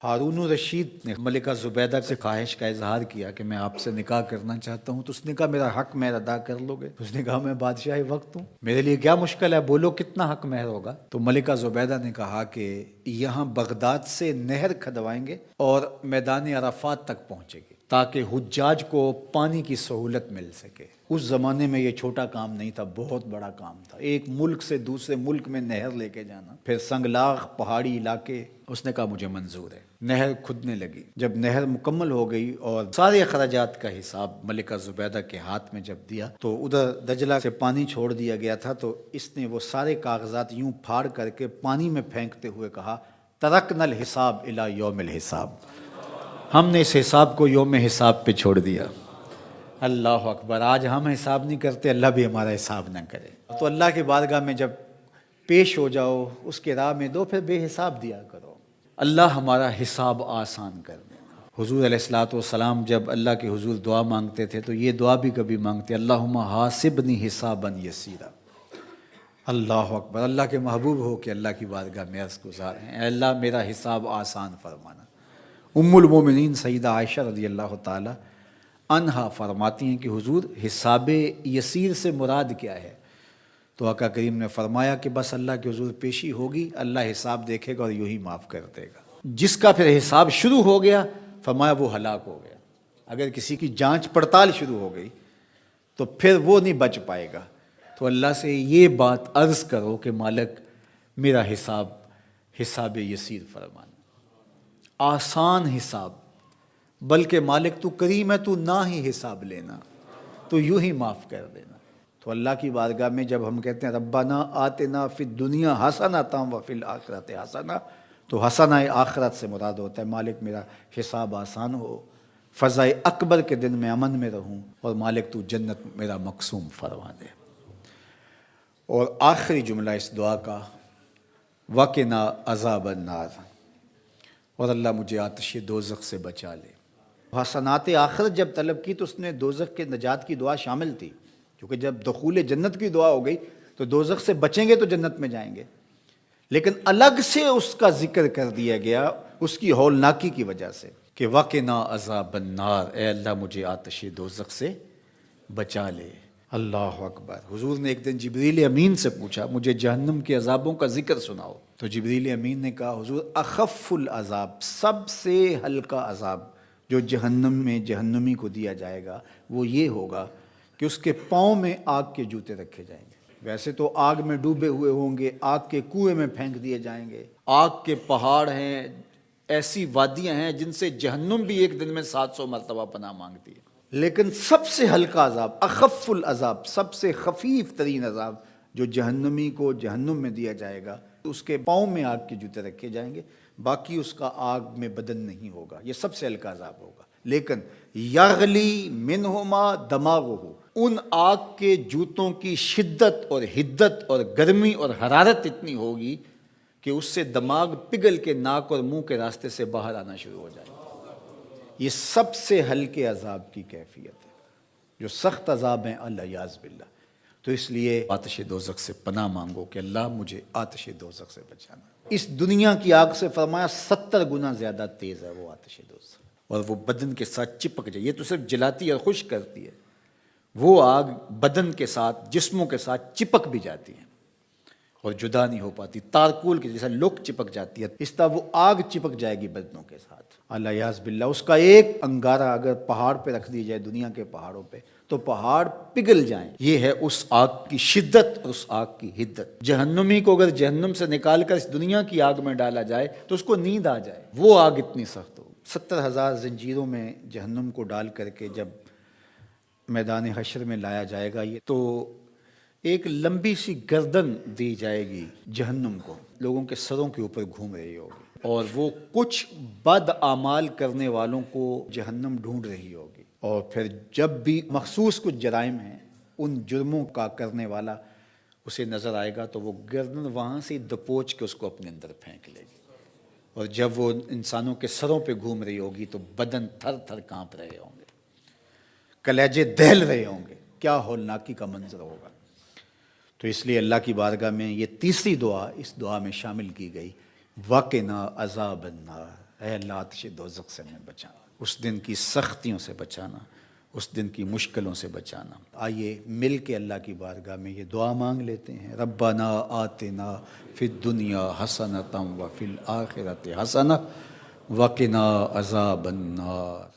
ہارون الرشید نے ملکہ زبیدہ سے خواہش کا اظہار کیا کہ میں آپ سے نکاح کرنا چاہتا ہوں، تو اس نے کہا میرا حق مہر ادا کر لو گے؟ اس نے کہا میں بادشاہ وقت ہوں، میرے لیے کیا مشکل ہے، بولو کتنا حق مہر ہوگا؟ تو ملکہ زبیدہ نے کہا کہ یہاں بغداد سے نہر کھدوائیں گے اور میدان عرفات تک پہنچے گی تاکہ حجاج کو پانی کی سہولت مل سکے۔ اس زمانے میں یہ چھوٹا کام نہیں تھا، بہت بڑا کام تھا، ایک ملک سے دوسرے ملک میں نہر لے کے جانا، پھر سنگلاخ پہاڑی علاقے۔ اس نے کہا مجھے منظور ہے۔ نہر کھدنے لگی، جب نہر مکمل ہو گئی اور سارے اخراجات کا حساب ملکہ زبیدہ کے ہاتھ میں جب دیا تو ادھر دجلہ سے پانی چھوڑ دیا گیا تھا، تو اس نے وہ سارے کاغذات یوں پھاڑ کر کے پانی میں پھینکتے ہوئے کہا ترکنا الحساب الی یوم الحساب، ہم نے اس حساب کو یوم حساب پہ چھوڑ دیا۔ اللہ اکبر! آج ہم حساب نہیں کرتے، اللہ بھی ہمارا حساب نہ کرے۔ تو اللہ کی بارگاہ میں جب پیش ہو جاؤ، اس کے راہ میں دو، پھر بے حساب دیا کرو، اللہ ہمارا حساب آسان کر دینا۔ حضور علیہ الصلوۃ والسلام جب اللہ کے حضور دعا مانگتے تھے تو یہ دعا بھی کبھی مانگتے، اللہم حاسبنی حسابا یسیرا۔ اللہ اکبر! اللہ کے محبوب ہو کہ اللہ کی بارگاہ میں عرض گزار ہیں، اے اللہ میرا حساب آسان فرمانا۔ ام المومنین سیدہ عائشہ رضی اللہ تعالی عنہا فرماتی ہیں کہ حضور حساب یسیر سے مراد کیا ہے؟ تو آقا کریم نے فرمایا کہ بس اللہ کے حضور پیشی ہوگی، اللہ حساب دیکھے گا اور یوں ہی معاف کر دے گا۔ جس کا پھر حساب شروع ہو گیا فرمایا وہ ہلاک ہو گیا۔ اگر کسی کی جانچ پڑتال شروع ہو گئی تو پھر وہ نہیں بچ پائے گا۔ تو اللہ سے یہ بات عرض کرو کہ مالک میرا حساب یسیر فرمانا، آسان حساب، بلکہ مالک تو کریم ہے، تو نہ ہی حساب لینا، تو یوں ہی معاف کر دینا۔ تو اللہ کی بارگاہ میں جب ہم کہتے ہیں ربنا آتنا فی الدنیا حسنۃ وفی الآخرۃ حسنہ، تو حسنہ آخرت سے مراد ہوتا ہے مالک میرا حساب آسان ہو، فضائے اکبر کے دن میں امن میں رہوں، اور مالک تو جنت میرا مقسوم فرما دے۔ اور آخری جملہ اس دعا کا وقنا عذاب النار، اور اللہ مجھے آتش دوزخ سے بچا لے۔ حسنات آخرت جب طلب کی تو اس نے دوزخ کے نجات کی دعا شامل تھی، کیونکہ جب دخول جنت کی دعا ہو گئی تو دوزخ سے بچیں گے تو جنت میں جائیں گے، لیکن الگ سے اس کا ذکر کر دیا گیا اس کی ہولناکی کی وجہ سے کہ وقنا عذاب النار، اے اللہ مجھے آتش دوزخ سے بچا لے۔ اللہ اکبر! حضور نے ایک دن جبریل امین سے پوچھا مجھے جہنم کے عذابوں کا ذکر سناؤ، تو جبریل امین نے کہا حضور اخف العذاب، سب سے ہلکا عذاب جو جہنم میں جہنمی کو دیا جائے گا وہ یہ ہوگا کہ اس کے پاؤں میں آگ کے جوتے رکھے جائیں گے۔ ویسے تو آگ میں ڈوبے ہوئے ہوں گے، آگ کے کنویں میں پھینک دیے جائیں گے، آگ کے پہاڑ ہیں، ایسی وادیاں ہیں جن سے جہنم بھی ایک دن میں 700 مرتبہ پناہ مانگتی ہے، لیکن سب سے ہلکا عذاب، اخف العذاب، سب سے خفیف ترین عذاب جو جہنمی کو جہنم میں دیا جائے گا، اس کے پاؤں میں آگ کے جوتے رکھے جائیں گے، باقی اس کا آگ میں بدن نہیں ہوگا، یہ سب سے ہلکا عذاب ہوگا۔ لیکن یغلی منہما دماغہ، ان آگ کے جوتوں کی شدت اور حدت اور گرمی اور حرارت اتنی ہوگی کہ اس سے دماغ پگھل کے ناک اور منہ کے راستے سے باہر آنا شروع ہو جائے گا۔ یہ سب سے ہلکے عذاب کی کیفیت ہے، جو سخت عذاب ہیں الیاذ باللہ۔ تو اس لیے آتش دوزخ سے پناہ مانگو کہ اللہ مجھے آتش دوزخ سے بچانا۔ اس دنیا کی آگ سے فرمایا 70 گنا زیادہ تیز ہے وہ آتش دوزخ، اور وہ بدن کے ساتھ چپک جائے، یہ تو صرف جلاتی اور خشک کرتی ہے، وہ آگ بدن کے ساتھ جسموں کے ساتھ چپک بھی جاتی ہے اور جدا نہیں ہو پاتی، تارکول کی جیسا لوک چپک جاتی ہے، اس طرح وہ آگ چپک جائے گی بدنوں کے ساتھ الیاذ باللہ۔ اس کا ایک انگارہ اگر پہاڑ پہ رکھ دی جائے، دنیا کے پہاڑوں پہ، تو پہاڑ پگھل جائیں۔ یہ ہے اس آگ کی شدت اور اس آگ کی حدت۔ جہنمی کو اگر جہنم سے نکال کر اس دنیا کی آگ میں ڈالا جائے تو اس کو نیند آ جائے، وہ آگ اتنی سخت ہو۔ 70,000 زنجیروں میں جہنم کو ڈال کر کے جب میدان حشر میں لایا جائے گا، یہ تو ایک لمبی سی گردن دی جائے گی جہنم کو، لوگوں کے سروں کے اوپر گھوم رہی ہوگی، اور وہ کچھ بد اعمال کرنے والوں کو جہنم ڈھونڈ رہی ہوگی، اور پھر جب بھی مخصوص کچھ جرائم ہیں ان جرموں کا کرنے والا اسے نظر آئے گا تو وہ گردن وہاں سے دبوچ کے اس کو اپنے اندر پھینک لے گی، اور جب وہ انسانوں کے سروں پہ گھوم رہی ہوگی تو بدن تھر تھر کانپ رہے ہوں گے، کلیجے دہل رہے ہوں گے، کیا ہولناکی کا منظر ہوگا۔ تو اس لیے اللہ کی بارگاہ میں یہ تیسری دعا اس دعا میں شامل کی گئی، وقنا عذاب النار۔ اے اللہ آتش دوزخ سے ہمیں بچانا، اس دن کی سختیوں سے بچانا، اس دن کی مشکلوں سے بچانا۔ آئیے مل کے اللہ کی بارگاہ میں یہ دعا مانگ لیتے ہیں، ربنا آتنا فی الدنیا حسنۃ وفی الآخرۃ حسنۃ وقنا عذاب النار۔